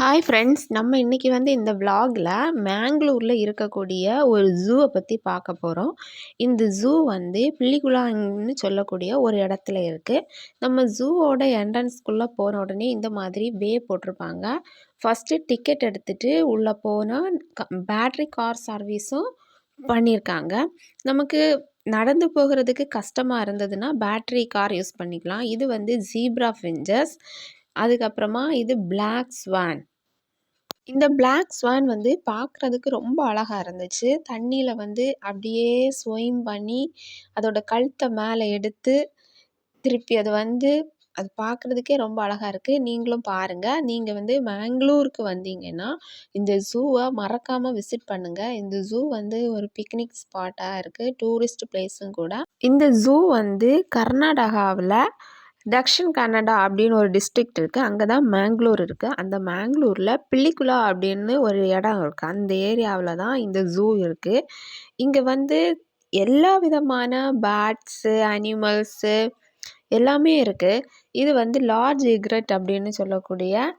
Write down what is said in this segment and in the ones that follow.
Hi friends, நம்ம இன்றைக்கி இந்த விலாகில் மேங்களூரில் இருக்கக்கூடிய ஒரு ஜூவை பற்றி பார்க்க போகிறோம். இந்த ஜூ பிள்ளிக்குளான்னு சொல்லக்கூடிய ஒரு இடத்துல இருக்குது. நம்ம ஜூவோட என்ட்ரன்ஸ்குள்ளே போன உடனே இந்த மாதிரி போட்டிருப்பாங்க. ஃபஸ்ட்டு டிக்கெட் எடுத்துகிட்டு உள்ளே போனால் பேட்ரி கார் சர்வீஸும் பண்ணியிருக்காங்க. நமக்கு நடந்து போகிறதுக்கு கஷ்டமாக இருந்ததுன்னா பேட்ரி கார் யூஸ் பண்ணிக்கலாம். இது ஜீப்ரா ஃபிஞ்சஸ். அதுக்கப்புறமா இது பிளாக் ஸ்வான். இந்த பிளாக் ஸ்வான் பார்க்குறதுக்கு ரொம்ப அழகா இருந்துச்சு. தண்ணீல அப்படியே ஸ்விம் பண்ணி அதோட கழுத்தை மேலே எடுத்து திருப்பி அது பார்க்குறதுக்கே ரொம்ப அழகா இருக்குது. நீங்களும் பாருங்கள். நீங்கள் மேங்களூருக்கு வந்தீங்கன்னா இந்த ஜூவை மறக்காமல் விசிட் பண்ணுங்கள். இந்த ஜூ ஒரு பிக்னிக் ஸ்பாட்டாக இருக்குது, டூரிஸ்ட் பிளேஸும் கூட. இந்த ஜூ கர்நாடகாவில் தக்ஷின் கன்னடா அப்படின்னு ஒரு டிஸ்ட்ரிக்ட் இருக்குது. அங்கே தான் மேங்களூர் இருக்குது. அந்த மேங்களூரில் பிள்ளிக்குளா அப்படின்னு ஒரு இடம் இருக்குது. அந்த ஏரியாவில் தான் இந்த ஜூ இருக்குது. இங்கே எல்லா விதமான பேர்ட்ஸு, அனிமல்ஸு எல்லாமே இருக்குது. இது லார்ஜ் எக்ரெட் அப்படின்னு சொல்லக்கூடிய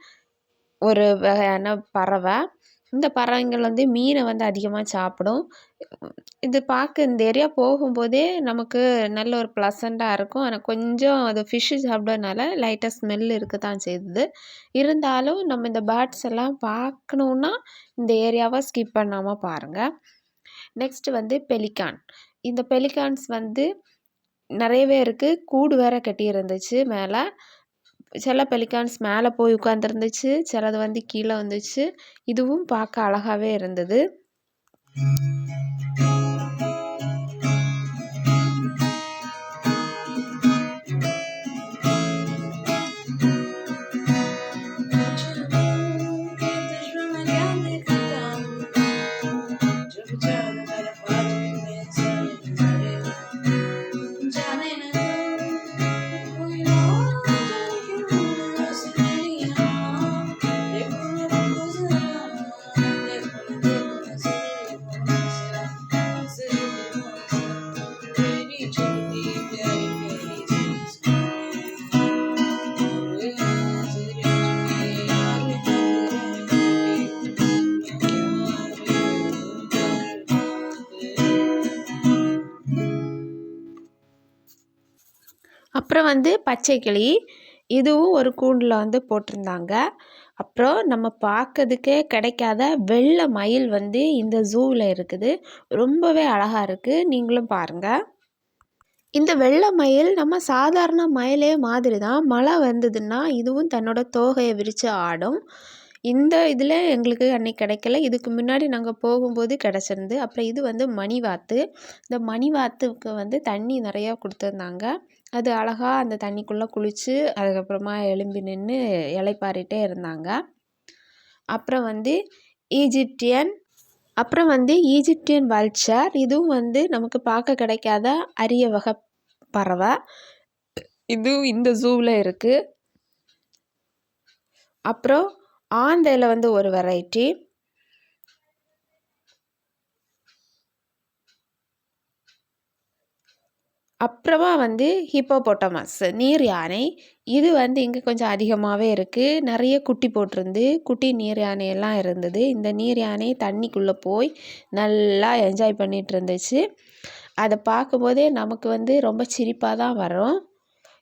ஒரு வகையான பறவை. இந்த பறவைங்கள் மீனை அதிகமாக சாப்பிடும். இது பார்க்க இந்த ஏரியா போகும்போதே நமக்கு நல்ல ஒரு ப்ளசண்ட்டாக இருக்கும். ஆனால் கொஞ்சம் அது ஃபிஷ்ஷு சாப்பிட்றதுனால லைட்டாக ஸ்மெல் இருக்க தான் செய்யுது. இருந்தாலும் நம்ம இந்த பேர்ட்ஸ் எல்லாம் பார்க்கணுன்னா இந்த ஏரியாவை ஸ்கிப் பண்ணாமல் பாருங்கள். Next pelican. இந்த பெலிகான்ஸ் நிறையவே இருக்குது. கூடு வேற கட்டி இருந்துச்சு மேலே. சில பெலிகான்ஸ் மேலே போய் உட்காந்துருந்துச்சு, சிலது கீழே வந்துச்சு. இதுவும் பார்க்க அழகாகவே இருந்தது. அப்புறம் பச்சை கிளி. இதுவும் ஒரு கூண்டில் போட்டிருந்தாங்க. அப்புறம் நம்ம பார்க்கறதுக்கே கிடைக்காத வெள்ளை மயில் இந்த ஜூவில் இருக்குது. ரொம்பவே அழகாக இருக்குது. நீங்களும் பாருங்கள். இந்த வெள்ளை மயில் நம்ம சாதாரண மயிலே மாதிரி தான். மழை வந்ததுன்னா இதுவும் தன்னோட தோகையை விரித்து ஆடும். இந்த இதில் எங்களுக்கு அன்றைக்கி கிடைக்கல. இதுக்கு முன்னாடி நாங்கள் போகும்போது கிடச்சிருந்து. அப்புறம் இது மணிவாத்து. இந்த மணிவாத்துக்கு தண்ணி நிறையா கொடுத்துருந்தாங்க. அது அழகாக அந்த தண்ணிக்குள்ளே குளித்து அதுக்கப்புறமா எழும்பி நின்று இளைப்பாறிட்டே இருந்தாங்க. அப்புறம் ஈஜிப்டியன். அப்புறம் ஈஜிப்டியன் வல்ச்சர். இதுவும் நமக்கு பார்க்க கிடைக்காத அரிய வகை பறவை. இதுவும் இந்த ஜூவில் இருக்குது. அப்புறம் ஆந்தையில் ஒரு வெரைட்டி. அப்புறமா ஹிப்போபொட்டமஸ், நீர் யானை. இது இங்கே கொஞ்சம் அதிகமாகவே இருக்குது. நிறைய குட்டி போட்டிருந்து, குட்டி நீர் யானையெல்லாம் இருந்தது. இந்த நீர் யானை தண்ணிக்குள்ளே போய் நல்லா என்ஜாய் பண்ணிகிட்டு இருந்துச்சு. அதை பார்க்கும்போதே நமக்கு ரொம்ப சிரிப்பாக தான் வரும்.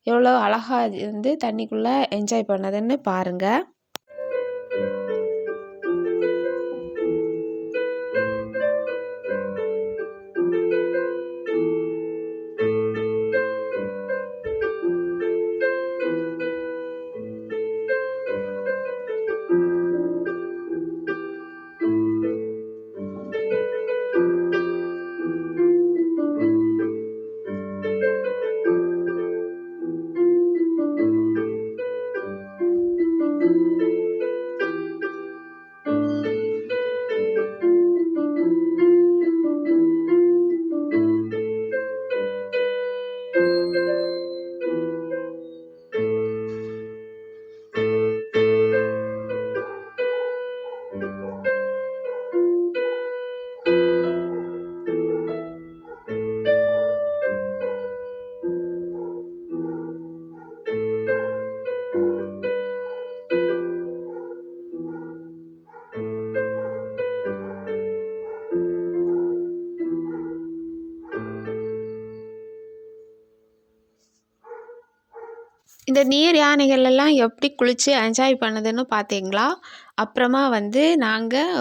எவ்வளோ அழகாக தண்ணிக்குள்ளே என்ஜாய் பண்ணதுன்னு பாருங்கள். இந்த நீர் யானைகள் எல்லாம் எப்படி குளித்து என்ஜாய் பண்ணுதுன்னு பார்த்தீங்களா? அப்புறமா வந்து நாங்கள்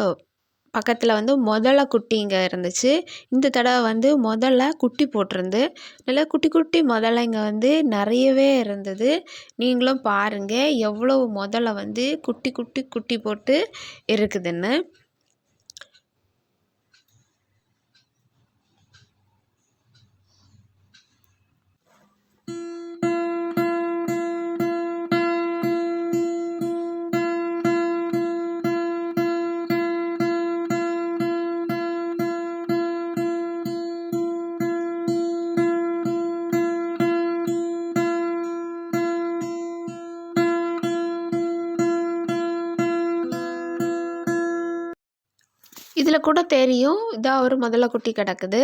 பக்கத்தில் வந்து முதலை குட்டி இங்கே இருந்துச்சு. இந்த தடவை வந்து முதல்ல குட்டி போட்டிருந்து. நல்லா குட்டி குட்டி முதலைங்க வந்து நிறையவே இருந்தது. நீங்களும் பாருங்கள் எவ்வளவு முதலை வந்து குட்டி குட்டி குட்டி போட்டு இருக்குதுன்னு. இதில் கூட தெரியும் இதாக ஒரு முதலை குட்டி கிடக்குது.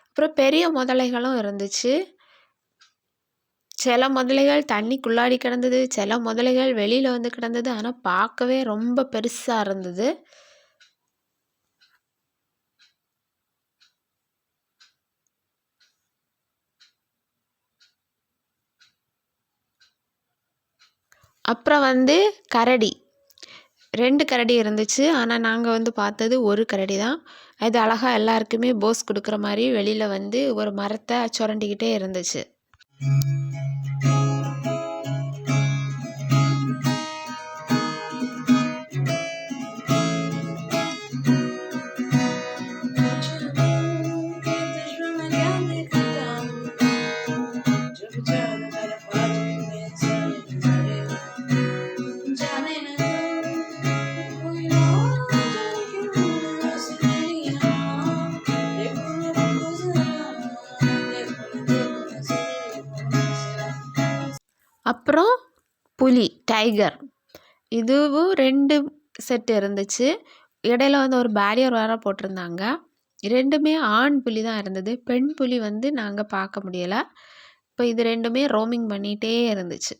அப்புறம் பெரிய முதலைகளும் இருந்துச்சு. சில முதலைகள் தண்ணிக்குள்ளாடி கிடந்தது, சில முதலைகள் வெளியில் வந்து கிடந்தது. ஆனால் பார்க்கவே ரொம்ப பெருசாக இருந்தது. அப்புறம் வந்து கரடி 2 கரடி இருந்துச்சு. ஆனால் நாங்கள் வந்து பார்த்தது ஒரு கரடி தான். அது அழகாக எல்லாருக்குமே போஸ் கொடுக்குற மாதிரி வெளியில் வந்து ஒரு மரத்தை சுரண்டிக்கிட்டே இருந்துச்சு. அப்புறம் புலி டைகர் இதுவும் 2 செட் இருந்துச்சு. இடையில வந்து ஒரு பேரியர் வேறு போட்டிருந்தாங்க. 2மே ஆண் புலி தான் இருந்தது. பெண் புலி வந்து நாங்கள் பார்க்க முடியலை. இப்போ இது 2மே ரோமிங் பண்ணிகிட்டே இருந்துச்சு.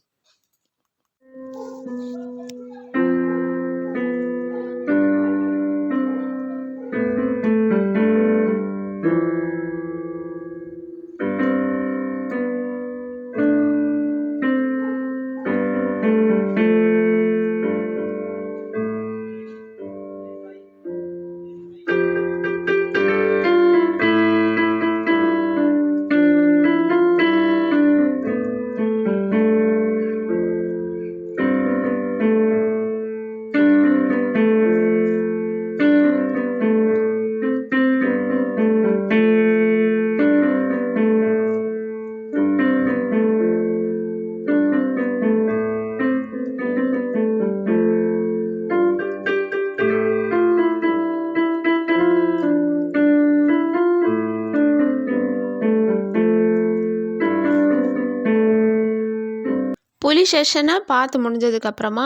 புலி செஷனை பார்த்து முடிஞ்சதுக்கப்புறமா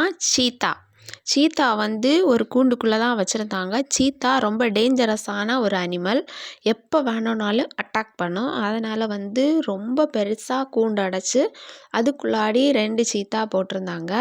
சீத்தா வந்து ஒரு கூண்டுக்குள்ளே தான் வச்சுருந்தாங்க. சீத்தா ரொம்ப டேஞ்சரஸான ஒரு அனிமல். எப்போ வேணும்னாலும் அட்டாக் பண்ணும். அதனால் வந்து ரொம்ப பெருசாக கூண்டு அடைச்சி அதுக்குள்ளாடி 2 சீத்தா போட்டிருந்தாங்க.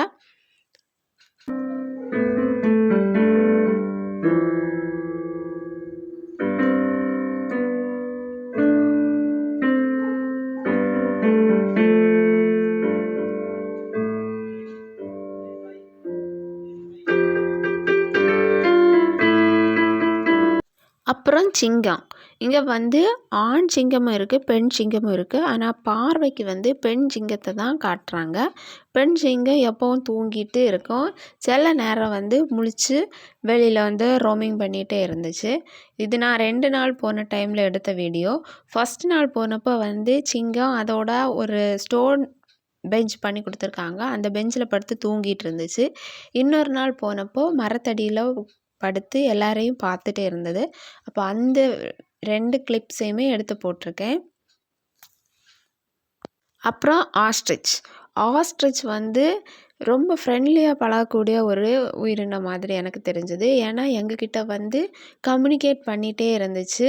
அப்புறம் சிங்கம். இங்கே வந்து ஆண் சிங்கமும் இருக்குது, பெண் சிங்கமும் இருக்குது. ஆனால் பார்வைக்கு வந்து பெண் சிங்கத்தை தான் காட்டுறாங்க. பெண் சிங்கம் எப்போவும் தூங்கிட்டு இருக்கும். சில நேரம் வந்து முழிச்சு வெளியில் வந்து ரோமிங் பண்ணிகிட்டே இருந்துச்சு. இது நான் 2 நாள் போன டைமில் எடுத்த வீடியோ. ஃபஸ்ட் நாள் போனப்போ வந்து சிங்கம் அதோட ஒரு ஸ்டோன் பெஞ்ச் பண்ணி கொடுத்துருக்காங்க. அந்த பெஞ்சில் படுத்து தூங்கிட்டு இருந்துச்சு. இன்னொரு நாள் போனப்போ மரத்தடியில் படுத்து எல்லாரையும் பார்த்துட்டே இருந்தது. அப்போ அந்த 2 கிளிப்ஸையுமே எடுத்து போட்டிருக்கேன். அப்புறம் ஆஸ்ட்ரிச் வந்து ரொம்ப ஃப்ரெண்ட்லியாக பழகக்கூடிய ஒரு உயிரினம் மாதிரி எனக்கு தெரிஞ்சது. ஏன்னா எங்ககிட்ட வந்து கம்யூனிகேட் பண்ணிகிட்டே இருந்துச்சு.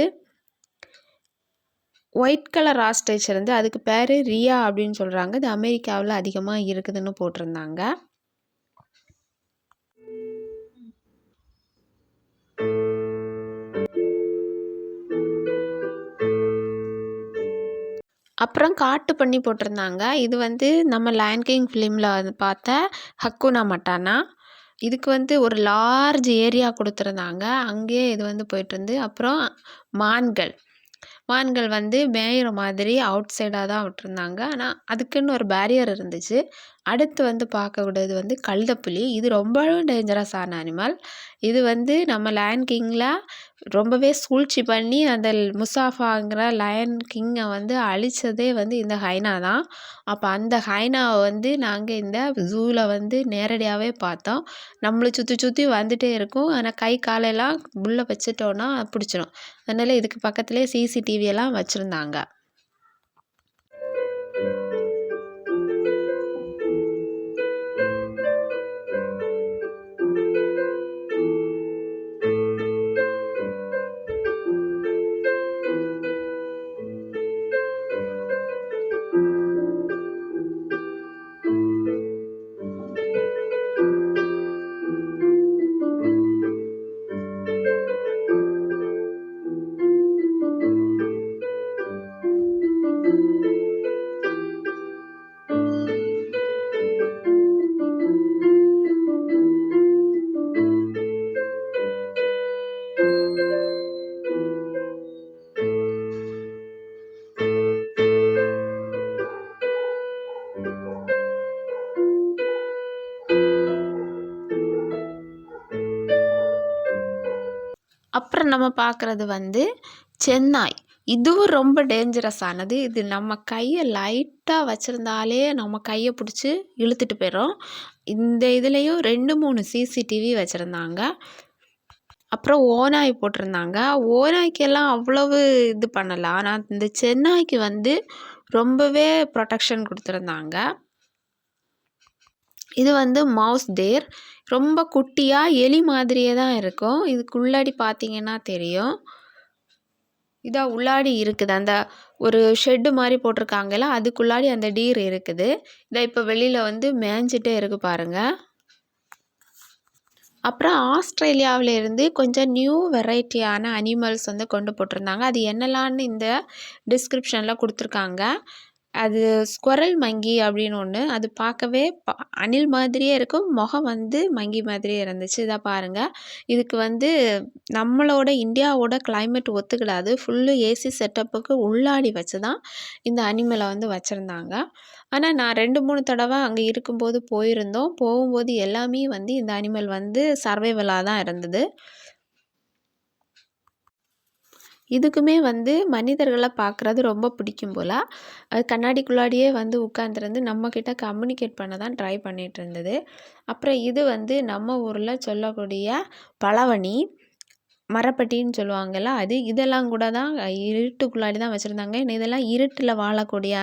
ஒயிட் கலர் ஆஸ்ட்ரிச் இருந்து அதுக்கு பேர் ரியா அப்படின்னு சொல்கிறாங்க. இது அமெரிக்காவில் அதிகமாக இருக்குதுன்னு போட்டிருந்தாங்க. அப்புறம் காட்டு பன்னி போட்டிருந்தாங்க. இது வந்து நம்ம லயன் கிங் ஃபிலிமில் வந்து பார்த்த ஹக்குனா மட்டானா. இதுக்கு வந்து ஒரு லார்ஜ் ஏரியா கொடுத்துருந்தாங்க. அங்கேயே இது வந்து போயிட்டுருந்து. அப்புறம் மான்கள் வந்து மேயிற மாதிரி அவுட் சைடாக தான் விட்டுருந்தாங்க. ஆனால் அதுக்குன்னு ஒரு பேரியர் இருந்துச்சு. அடுத்து வந்து பார்க்கக்கூடியது வந்து கழுதைப்புலி. இது ரொம்பவும் டேஞ்சரஸான அனிமல். இது வந்து நம்ம லயன் கிங்கில் ரொம்பவே சூழ்ச்சி பண்ணி அந்த முசாஃபாங்கிற லயன் கிங்கை வந்து அழித்ததே வந்து இந்த ஹைனா தான். அப்போ அந்த ஹைனாவை வந்து நாங்கள் இந்த ஜூவில் வந்து நேரடியாகவே பார்த்தோம். நம்மளை சுற்றி சுற்றி வந்துகிட்டே இருக்கும். ஆனால் கை காலெல்லாம் உள்ளே வச்சுட்டோன்னா பிடிச்சிரும். அதனால் இதுக்கு பக்கத்துலேயே சிசிடிவி எல்லாம் வச்சுருந்தாங்க. அப்புறம் நம்ம பார்க்குறது வந்து சென்னாய். இதுவும் ரொம்ப டேஞ்சரஸானது. இது நம்ம கையை லைட்டாக வச்சுருந்தாலே நம்ம கையை பிடிச்சி இழுத்துட்டு போயிடும். இந்த இதுலேயும் 2-3 சிசிடிவி வச்சுருந்தாங்க. அப்புறம் ஓநாய் போட்டிருந்தாங்க. ஓநாய்க்கெல்லாம் அவ்வளவு இது பண்ணலை. ஆனால் இந்த சென்னாய்க்கு வந்து ரொம்பவே ப்ரொடெக்ஷன் கொடுத்துருந்தாங்க. இது வந்து மவுஸ் தேர். ரொம்ப குட்டியாக எலி மாதிரியே தான் இருக்கும். இதுக்குள்ளாடி பார்த்தீங்கன்னா தெரியும். இதாக உள்ளாடி இருக்குது. அந்த ஒரு ஷெட்டு மாதிரி போட்டிருக்காங்கல்ல, அதுக்குள்ளாடி அந்த டீர் இருக்குது. இதை இப்போ வெளியில் வந்து மேய்ஞ்சிட்டே இருக்குது பாருங்கள். அப்புறம் ஆஸ்திரேலியாவிலேருந்து கொஞ்சம் நியூ வெரைட்டியான அனிமல்ஸ் வந்து கொண்டு போட்டிருந்தாங்க. அது என்னலான்னு இந்த டிஸ்கிரிப்ஷனில் கொடுத்துருக்காங்க. அது ஸ்குவரல் மங்கி அப்படின்னு ஒன்று. அது பார்க்கவே அணில் மாதிரியே இருக்கும். முகம் வந்து மங்கி மாதிரியே இருந்துச்சு. இதை பாருங்கள். இதுக்கு வந்து நம்மளோட இந்தியாவோட கிளைமேட் ஒத்துக்கிடாது. ஃபுல்லு ஏசி செட்டப்புக்கு உள்ளாடி வச்சு தான் இந்த அனிமலை வந்து வச்சுருந்தாங்க. ஆனால் நான் 2-3 தடவை அங்கே இருக்கும்போது போயிருந்தோம். போகும்போது எல்லாமே வந்து இந்த அனிமல் வந்து சர்வைவலாக தான் இருந்தது. இதுக்குமே வந்து மனிதர்களை பார்க்குறது ரொம்ப பிடிக்கும் போல். அது கண்ணாடிக்குள்ளாடியே வந்து உட்காந்துருந்து நம்மக்கிட்ட கம்யூனிகேட் பண்ண தான் ட்ரை பண்ணிகிட்டு இருந்தது. அப்புறம் இது வந்து நம்ம ஊரில் சொல்லக்கூடிய பழவனி மரப்பட்டின்னு சொல்லுவாங்கள்ல, அது இதெல்லாம் கூட தான் இருட்டுக்குள்ளாடி தான் வச்சுருந்தாங்க. இதெல்லாம் இருட்டில் வாழக்கூடிய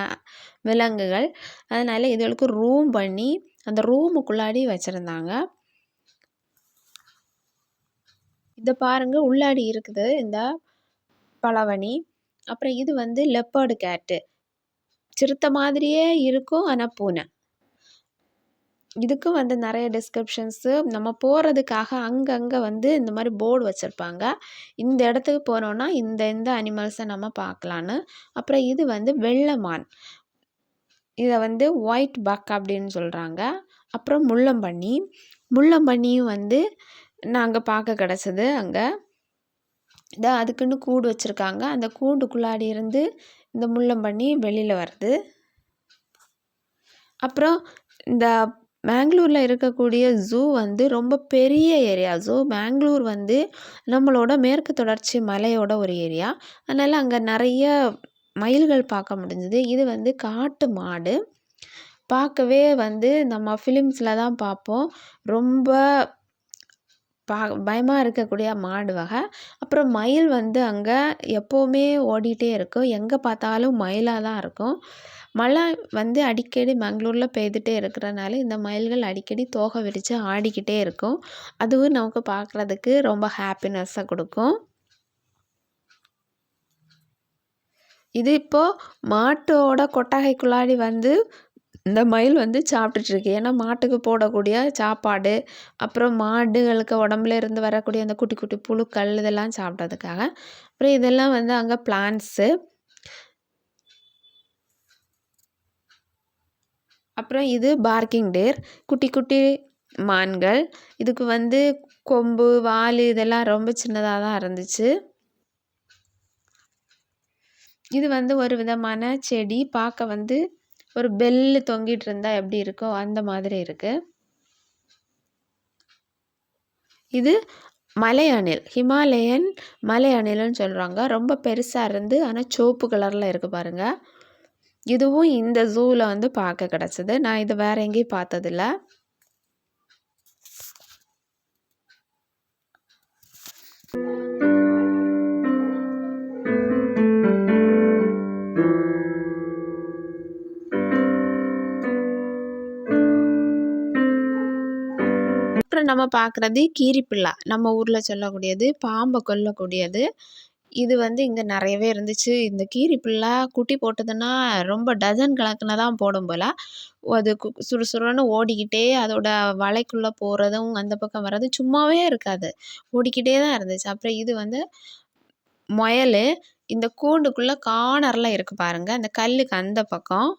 விலங்குகள். அதனால் இதுகளுக்கு ரூம் பண்ணி அந்த ரூமுக்குள்ளாடி வச்சுருந்தாங்க. இதை பாருங்கள், உள்ளாடி இருக்குது இந்த பழவனி. அப்புறம் இது வந்து லெப்பர்டு கேட்டு. சிறுத்தை மாதிரியே இருக்கும், ஆனால் பூனை. இதுக்கும் வந்து நிறைய டிஸ்கிரிப்ஷன்ஸு நம்ம போகிறதுக்காக அங்கங்கே வந்து இந்த மாதிரி போர்டு வச்சுருப்பாங்க. இந்த இடத்துக்கு போனோன்னா இந்த அனிமல்ஸை நம்ம பார்க்கலான்னு. அப்புறம் இது வந்து வெள்ளைமான். இதை வந்து ஒயிட் பக் அப்படின்னு சொல்கிறாங்க. அப்புறம் முள்ளம்பன்னியும் வந்து நாங்கள் பார்க்க கிடச்சிது அங்கே. இதான் அதுக்குன்னு கூடு வச்சுருக்காங்க. அந்த கூண்டுக்குள்ளாடி இருந்து இந்த முள்ளம்பன்னி வெளியில் வருது. அப்புறம் இந்த மேங்களூரில் இருக்கக்கூடிய ஜூ வந்து ரொம்ப பெரிய ஏரியா. மேங்களூர் வந்து நம்மளோட மேற்கு தொடர்ச்சி மலையோட ஒரு ஏரியா. அதனால் அங்கே நிறைய மயில்கள் பார்க்க முடிஞ்சுது. இது வந்து காட்டு மாடு. பார்க்கவே வந்து நம்ம ஃபிலிம்ஸில் தான் பார்ப்போம். ரொம்ப பயமாக இருக்கக்கூடிய மாடு வகை. அப்புறம் மயில் வந்து அங்கே எப்போவுமே ஓடிட்டே இருக்கும். எங்கே பார்த்தாலும் மயிலாக தான் இருக்கும். மழை வந்து அடிக்கடி மேங்களூரில் பெய்துட்டே இருக்கிறனால இந்த மயில்கள் அடிக்கடி தோகை விரித்து ஆடிக்கிட்டே இருக்கும். அதுவும் நமக்கு பார்க்குறதுக்கு ரொம்ப ஹாப்பினஸ்ஸை கொடுக்கும். இது இப்போது மாட்டோட கொட்டகைக்குள்ளாடி வந்து இந்த மயில் வந்து சாப்பிட்டுட்ருக்கு. ஏன்னா மாட்டுக்கு போடக்கூடிய சாப்பாடு, அப்புறம் மாடுகளுக்கு உடம்புல இருந்து வரக்கூடிய அந்த குட்டி குட்டி புழுக்கள் இதெல்லாம் சாப்பிட்றதுக்காக. அப்புறம் இதெல்லாம் வந்து அங்கே பிளான்ட்ஸு. அப்புறம் இது பார்க்கிங் டேர், குட்டி குட்டி மான்கள். இதுக்கு வந்து கொம்பு, வால் இதெல்லாம் ரொம்ப சின்னதாக தான் இருந்துச்சு. இது வந்து ஒரு விதமான செடி. பார்க்க வந்து ஒரு பெல்லு தொங்கிட்டு இருந்தா எப்படி இருக்கோ அந்த மாதிரி இருக்கு. இது மலை அணில், ஹிமாலயன் மலை அணில்னு சொல்கிறாங்க. ரொம்ப பெருசாக இருந்து ஆனால் சிவப்பு கலரில் இருக்குது பாருங்க. இதுவும் இந்த ஜூவில் வந்து பார்க்க கிடச்சிது. நான் இது வேற எங்கேயும் பார்த்ததில்ல. அப்புறம் நம்ம பார்க்குறது கீரிப்பிள்ளை, நம்ம ஊரில் சொல்லக்கூடியது, பாம்பை கொல்லக்கூடியது. இது வந்து இங்கே நிறையவே இருந்துச்சு. இந்த கீரிப்பிள்ளை குட்டி போட்டதுன்னா ரொம்ப டஜன் கணக்கில் தான் போடும் போல். அது சுறுசுறுன்னு ஓடிக்கிட்டே அதோட வலைக்குள்ளே போகிறதும் அந்த பக்கம் வர்றதும் சும்மாவே இருக்காது, ஓடிக்கிட்டே தான் இருந்துச்சு. அப்புறம் இது வந்து முயல். இந்த கூண்டுக்குள்ளே கார்னரில் இருக்குது பாருங்கள், அந்த கல்லுக்கு அந்த பக்கம்.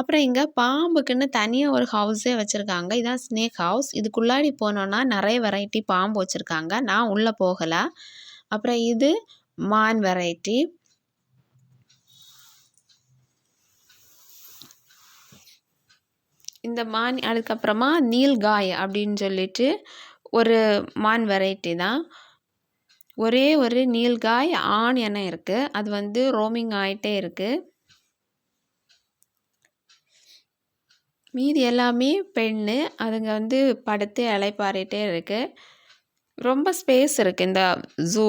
அப்புறம் இங்கே பாம்புக்குன்னு தனியாக ஒரு ஹவுஸே வச்சுருக்காங்க. இதான் ஸ்னேக் ஹவுஸ். இதுக்குள்ளாடி போனோன்னா நிறைய வெரைட்டி பாம்பு வச்சுருக்காங்க. நான் உள்ளே போகலை. அப்புறம் இது மான் வெரைட்டி. இந்த மான் அதுக்கப்புறமா நீல்காய் அப்படின்னு சொல்லிட்டு ஒரு மான் வெரைட்டி தான். ஒரே ஒரு நீல்காய் ஆண் எண்ணம் இருக்குது. அது வந்து ரோமிங் ஆகிட்டே இருக்குது. மீதி எல்லாமே பெண்ணு. அதுங்க வந்து படுத்து இளைப்பாறிட்டே இருக்குது. ரொம்ப ஸ்பேஸ் இருக்குது இந்த ஜூ.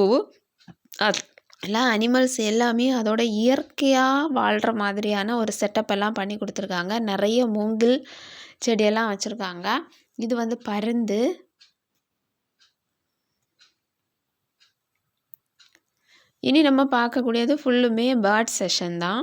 எல்லாம் அனிமல்ஸ் எல்லாமே அதோட இயற்கையாக வாழ்கிற மாதிரியான ஒரு செட்டப் எல்லாம் பண்ணி கொடுத்துருக்காங்க. நிறைய மூங்கில் செடியெல்லாம் வச்சுருக்காங்க. இது வந்து பருந்து. இனி நம்ம பார்க்கக்கூடியது ஃபுல்லுமே பேர்ட் செஷன் தான்.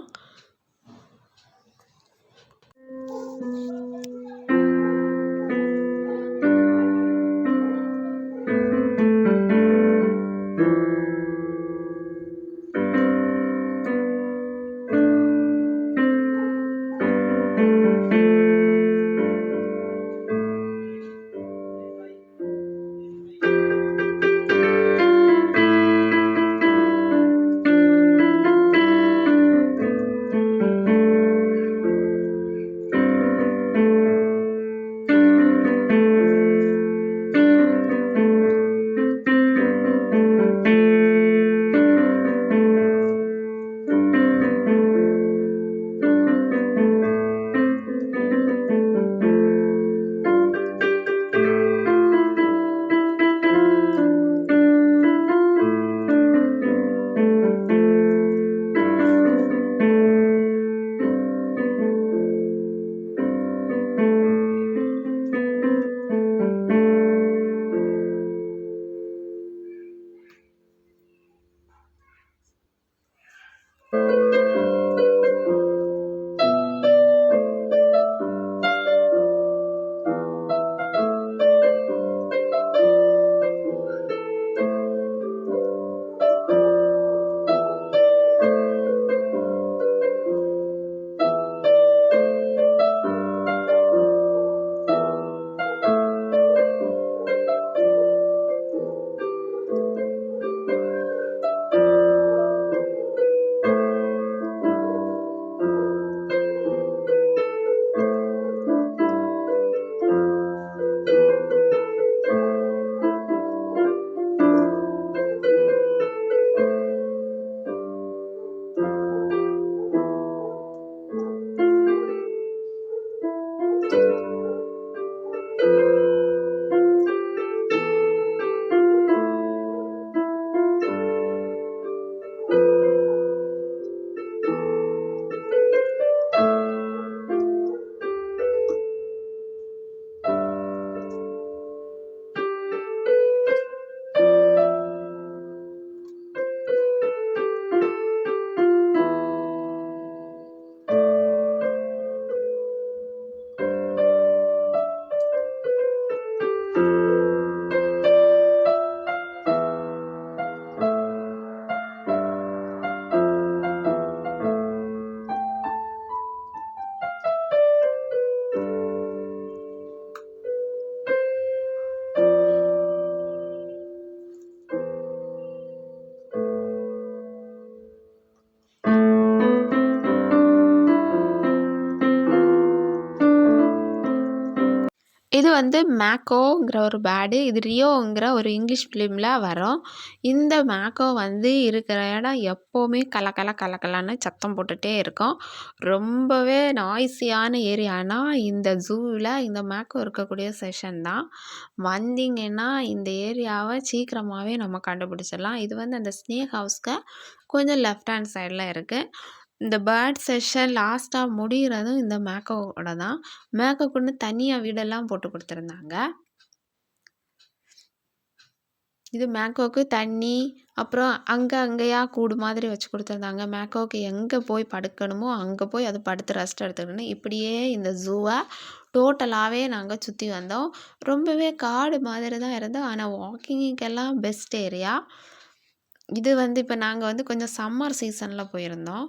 இது வந்து மேக்கோங்கிற ஒரு பேர்டு. இது ரியோங்கிற ஒரு இங்கிலீஷ் ஃபிலிமில் வரும். இந்த மேக்கோ வந்து இருக்கிற இடம் எப்போவுமே கலக்கலன்னு சத்தம் போட்டுகிட்டே இருக்கும். ரொம்பவே நாய்ஸியான ஏரியானா இந்த ஜூவில் இந்த மேக்கோ இருக்கக்கூடிய செஷன் தான். வந்தீங்கன்னா இந்த ஏரியாவை சீக்கிரமாகவே நம்ம கண்டுபிடிச்சிடலாம். இது வந்து அந்த ஸ்னேக் ஹவுஸ்க்கு கொஞ்சம் லெஃப்ட் ஹேண்ட் சைடில் இருக்குது. இந்த பேர்ட் செஷன் லாஸ்ட்டாக முடிகிறதும் இந்த மேக்கோவோட தான். மேக்கோக்குன்னு தனியாக வீடெல்லாம் போட்டு கொடுத்துருந்தாங்க. இது மேக்கோவுக்கு தண்ணி, அப்புறம் அங்கேயா கூடு மாதிரி வச்சு கொடுத்துருந்தாங்க. மேக்கோவுக்கு எங்கே போய் படுக்கணுமோ அங்கே போய் அது படுத்து ரெஸ்ட் எடுத்துக்கணும். இப்படியே இந்த ஜூவை டோட்டலாகவே நாங்கள் சுற்றி வந்தோம். ரொம்பவே காடு மாதிரி தான் இருந்தோம். ஆனால் வாக்கிங்குக்கெல்லாம் பெஸ்ட் ஏரியா. இது வந்து இப்போ நாங்கள் வந்து கொஞ்சம் சம்மர் சீசனில் போயிருந்தோம்.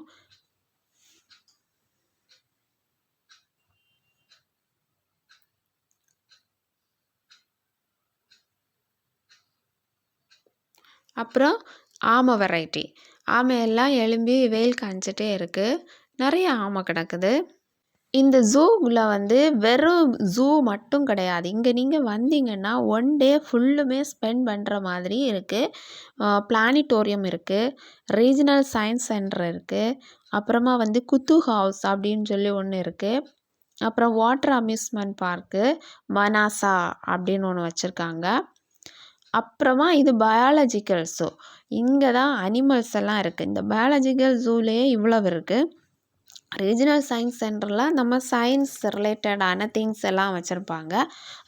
அப்புறம் ஆமை வெரைட்டி. ஆமையெல்லாம் எழும்பி வெயில் காய்ஞ்சிட்டே இருக்குது. நிறைய ஆமை கிடக்குது. இந்த ஜூவில் வந்து வெறும் ஜூ மட்டும் கிடையாது. இங்கே நீங்கள் வந்தீங்கன்னா 1 டே ஃபுல்லுமே ஸ்பெண்ட் பண்ணுற மாதிரி இருக்குது. பிளானிட்டோரியம் இருக்குது, ரீஜனல் சயின்ஸ் சென்டர் இருக்குது, அப்புறமா வந்து குத்து ஹவுஸ் அப்படின்னு சொல்லி ஒன்று இருக்குது, அப்புறம் வாட்டர் அம்யூஸ்மெண்ட் பார்க்கு மனாசா அப்படின்னு ஒன்று வச்சுருக்காங்க. அப்புறமா இது பயாலஜிக்கல் ஜூ. இங்கே தான் அனிமல்ஸ் எல்லாம் இருக்குது. இந்த பயாலஜிக்கல் ஜூலேயே இவ்வளவு இருக்குது. ரீஜனல் சயின்ஸ் சென்டரில் நம்ம சயின்ஸ் ரிலேட்டடான திங்ஸ் எல்லாம் வச்சுருப்பாங்க.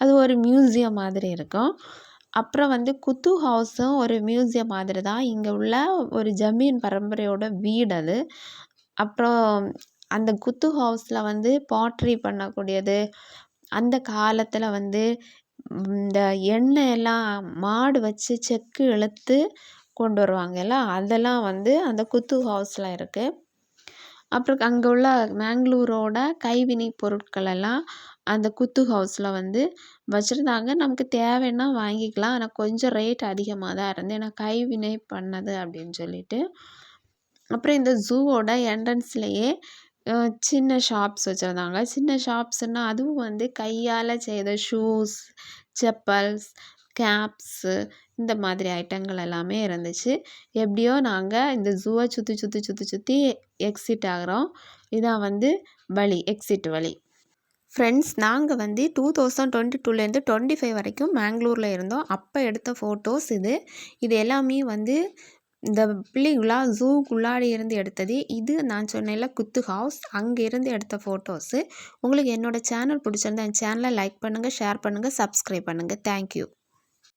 அது ஒரு மியூசியம் மாதிரி இருக்கும். அப்புறம் வந்து குத்து ஹவுஸும் ஒரு மியூசியம் மாதிரி தான். இங்கே உள்ள ஒரு ஜமீன் பரம்பரையோட வீடு அது. அப்புறம் அந்த குத்து ஹவுஸில் வந்து பாட்ரி பண்ணக்கூடியது, அந்த காலத்தில் வந்து இந்த எண்ணெய் எல்லாம் மாடு வச்சு செக்கு இழுத்து கொண்டு வருவாங்கல்ல, அதெல்லாம் வந்து அந்த குத்து ஹவுஸில் இருக்குது. அப்புறம் அங்கே உள்ள மேங்களூரோட கைவினை பொருட்கள் எல்லாம் அந்த குத்து ஹவுஸில் வந்து வச்சுருந்தாங்க. நமக்கு தேவைன்னா வாங்கிக்கலாம். ஆனால் கொஞ்சம் ரேட் அதிகமாக தான் இருந்து, ஏன்னா கைவினை பண்ணது அப்படின்னு சொல்லிட்டு. அப்புறம் இந்த ஜூவோட என்ட்ரன்ஸ்லேயே சின்ன ஷாப்ஸ் வச்சுருந்தாங்க. சின்ன ஷாப்ஸ்னால் அதுவும் வந்து கையால் செய்த ஷூஸ், செப்பல்ஸ், கேப்ஸு, இந்த மாதிரி ஐட்டங்கள் எல்லாமே இருந்துச்சு. எப்படியோ நாங்கள் இந்த ஜூவை சுற்றி எக்ஸிட் ஆகிறோம். இதான் வந்து வழி, எக்ஸிட் வழி. ஃப்ரெண்ட்ஸ், நாங்கள் வந்து 2022லேருந்து 25 வரைக்கும் மேங்களூரில் இருந்தோம். அப்போ எடுத்த ஃபோட்டோஸ் இது எல்லாமே வந்து இந்த பிள்ளைகுலா ஜூக்குள்ளாடி இருந்து எடுத்தது. இது நான் சொன்னேன்ல குத்து ஹவுஸ், அங்கே இருந்து எடுத்த ஃபோட்டோஸு. உங்களுக்கு என்னோடய சேனல் பிடிச்சிருந்தா என் சேனலை லைக் பண்ணுங்கள், ஷேர் பண்ணுங்கள், சப்ஸ்கிரைப் பண்ணுங்கள். தேங்க்யூ.